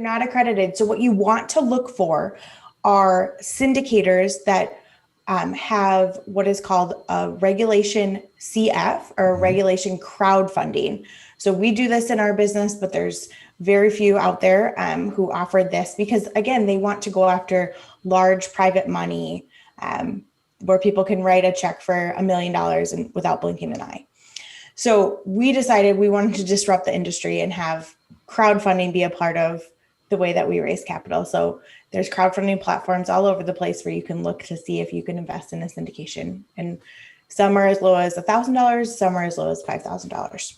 They're not accredited. So what you want to look for are syndicators that have what is called a regulation CF or regulation crowdfunding. So we do this in our business, but there's very few out there who offer this because, again, they want to go after large private money where people can write a check for $1 million and without blinking an eye. So we decided we wanted to disrupt the industry and have crowdfunding be a part of the way that we raise capital. So there's crowdfunding platforms all over the place where you can look to see if you can invest in a syndication. And some are as low as $1,000, some are as low as $5,000.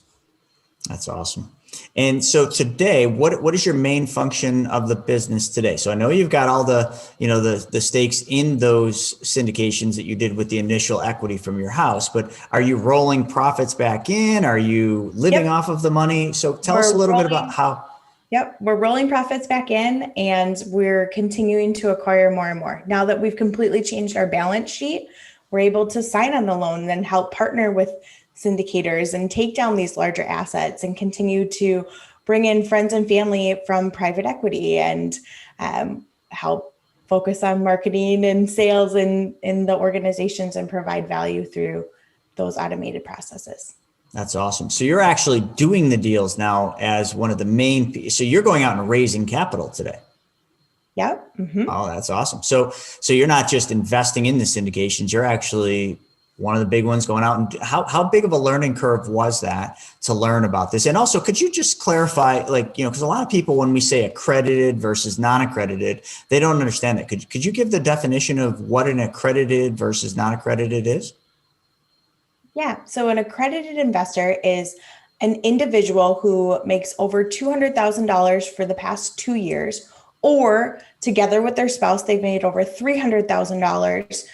That's awesome. And so today, what is your main function of the business today? So I know you've got all the, the stakes in those syndications that you did with the initial equity from your house, but are you rolling profits back in? Are you living off of the money? So tell us a little bit about how. Yep, we're rolling profits back in and we're continuing to acquire more and more. Now that we've completely changed our balance sheet, we're able to sign on the loan and help partner with syndicators and take down these larger assets and continue to bring in friends and family from private equity and help focus on marketing and sales in the organizations and provide value through those automated processes. That's awesome. So you're actually doing the deals now as one of the main, so you're going out and raising capital today. Yep. Mm-hmm. Oh, that's awesome. So you're not just investing in the syndications, you're actually one of the big ones going out. And how big of a learning curve was that to learn about this? And also, could you just clarify, because a lot of people, when we say accredited versus non-accredited, they don't understand that. Could you give the definition of what an accredited versus non-accredited is? Yeah. So an accredited investor is an individual who makes over $200,000 for the past 2 years, or together with their spouse, they've made over $300,000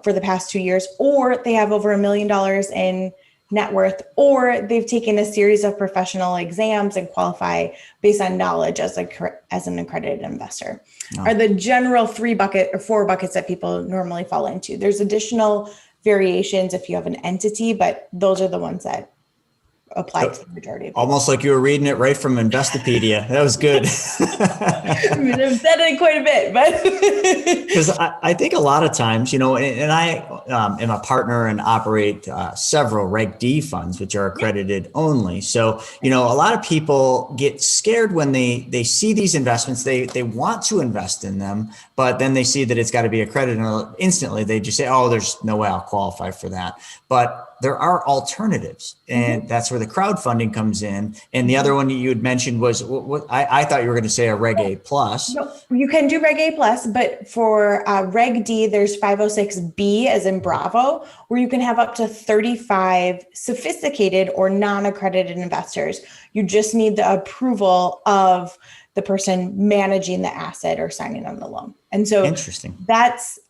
for the past 2 years, or they have over $1 million in net worth, or they've taken a series of professional exams and qualify based on knowledge as an accredited investor. Are the general 4 buckets that people normally fall into. There's additional variations if you have an entity, but those are the ones that apply to the majority of people. Almost like you were reading it right from Investopedia. That was good. I mean, I've said it quite a bit, but because I think a lot of times, and I am a partner and operate several Reg D funds, which are accredited only. So, a lot of people get scared when they see these investments, they want to invest in them, but then they see that it's got to be accredited and instantly they just say, oh, there's no way I'll qualify for that. But there are alternatives, and that's where the crowdfunding comes in. And the other one you had mentioned was what I thought you were going to say a Reg A plus. No, you can do Reg A plus, but for Reg D, there's 506B as in Bravo, where you can have up to 35 sophisticated or non-accredited investors. You just need the approval of the person managing the asset or signing on the loan. And so interesting.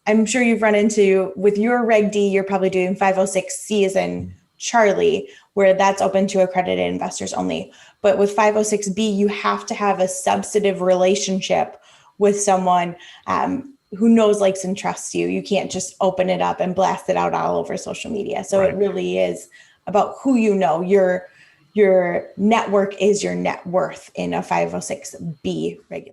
I'm sure you've run into with your Reg D, you're probably doing 506C as in Charlie, where that's open to accredited investors only. But with 506B, you have to have a substantive relationship with someone who knows, likes, and trusts you. You can't just open it up and blast it out all over social media. So It really is about who you know. Your network is your net worth in a 506B regulation.